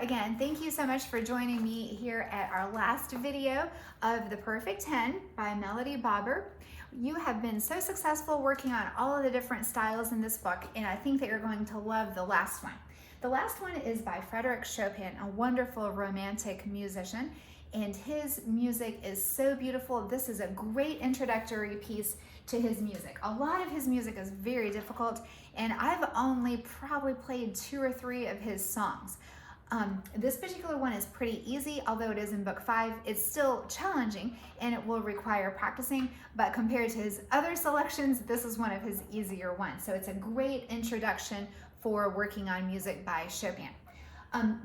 again. Thank you so much for joining me here at our last video of The Perfect 10 by Melody Bobber. You have been so successful working on all of the different styles in this book, and I think that you're going to love the last one. The last one is by Frederic Chopin, a wonderful romantic musician, and his music is so beautiful. This is a great introductory piece to his music. A lot of his music is very difficult, and I've only probably played 2 or 3 of his songs. This particular one is pretty easy, although it is in book 5. It's still challenging and it will require practicing, but compared to his other selections, this is one of his easier ones. So it's a great introduction for working on music by Chopin.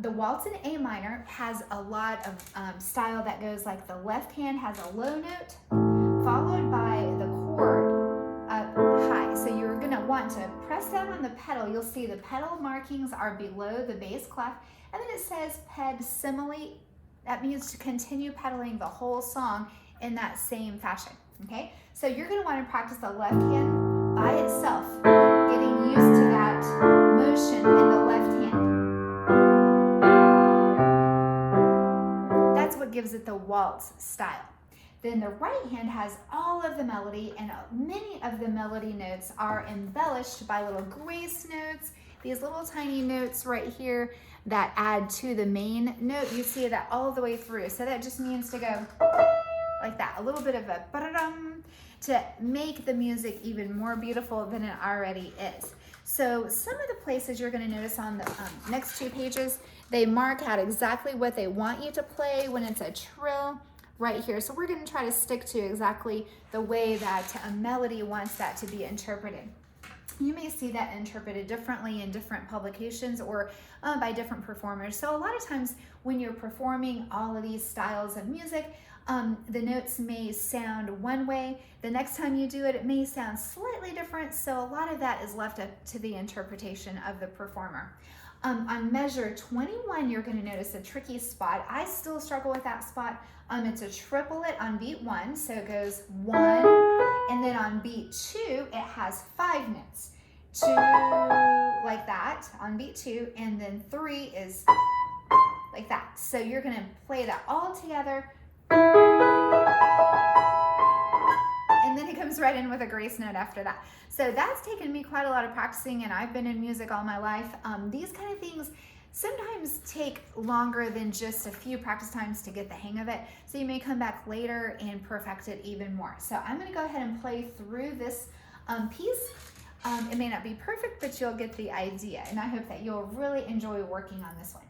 The Waltz in A minor has a lot of style that goes like the left hand has a low note, followed by the chord up high. So you're gonna want to press down on the pedal. You'll see the pedal markings are below the bass clef, and then it says ped simile. That means to continue pedaling the whole song in that same fashion, okay? So you're gonna wanna practice the left hand by itself, getting used to that motion in the left hand. That's what gives it the waltz style. Then the right hand has all of the melody, and many of the melody notes are embellished by little grace notes, these little tiny notes right here that add to the main note. You see that all the way through. So that just means to go like that, a little bit of a ba-da-dum, to make the music even more beautiful than it already is. So some of the places you're going to notice on the next 2 pages, they mark out exactly what they want you to play when it's a trill right here. So we're going to try to stick to exactly the way that a melody wants that to be interpreted. You may see that interpreted differently in different publications or by different performers. So a lot of times when you're performing all of these styles of music, the notes may sound one way. The next time you do it, it may sound slightly different. So a lot of that is left up to the interpretation of the performer. On measure 21, you're going to notice a tricky spot. I still struggle with that spot. It's a triplet on beat 1, so it goes 1, and then on beat 2, it has 5 notes. 2 like that on beat 2, and then 3 is like that. So you're going to play that all together, and then it comes right in with a grace note after that. So that's taken me quite a lot of practicing, and I've been in music all my life. These kind of things sometimes take longer than just a few practice times to get the hang of it. So you may come back later and perfect it even more. So I'm going to go ahead and play through this piece. It may not be perfect, but you'll get the idea, and I hope that you'll really enjoy working on this one.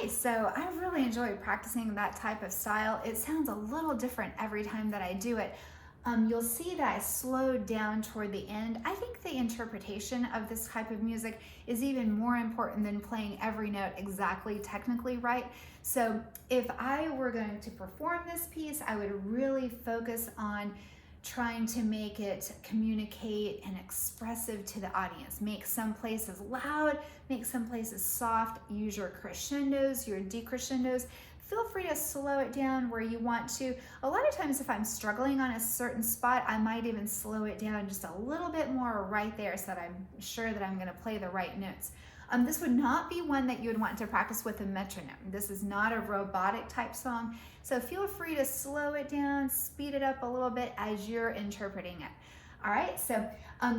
Okay, so I really enjoy practicing that type of style. It sounds a little different every time that I do it. You'll see that I slowed down toward the end. I think the interpretation of this type of music is even more important than playing every note exactly technically right. So if I were going to perform this piece, I would really focus on trying to make it communicate and expressive to the audience. Make some places loud, make some places soft, use your crescendos, your decrescendos. Feel free to slow it down where you want to. A lot of times if I'm struggling on a certain spot, I might even slow it down just a little bit more right there so that I'm sure that I'm going to play the right notes. This would not be one that you would want to practice with a metronome. This is not a robotic type song, so feel free to slow it down, speed it up a little bit as you're interpreting it. All right, so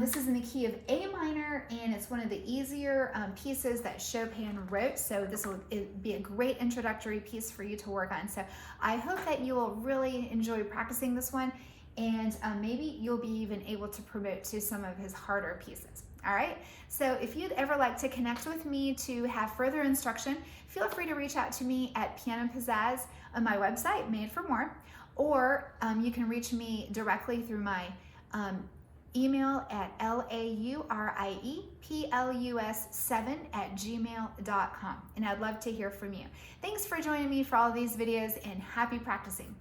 this is in the key of A minor, and it's one of the easier pieces that Chopin wrote, so this will be a great introductory piece for you to work on. So I hope that you will really enjoy practicing this one, and maybe you'll be even able to promote to some of his harder pieces. All right, so if you'd ever like to connect with me to have further instruction, feel free to reach out to me at Piano Pizzazz on my website, Made for More, or you can reach me directly through my email at laurieplus7@gmail.com, and I'd love to hear from you. Thanks for joining me for all these videos, and happy practicing.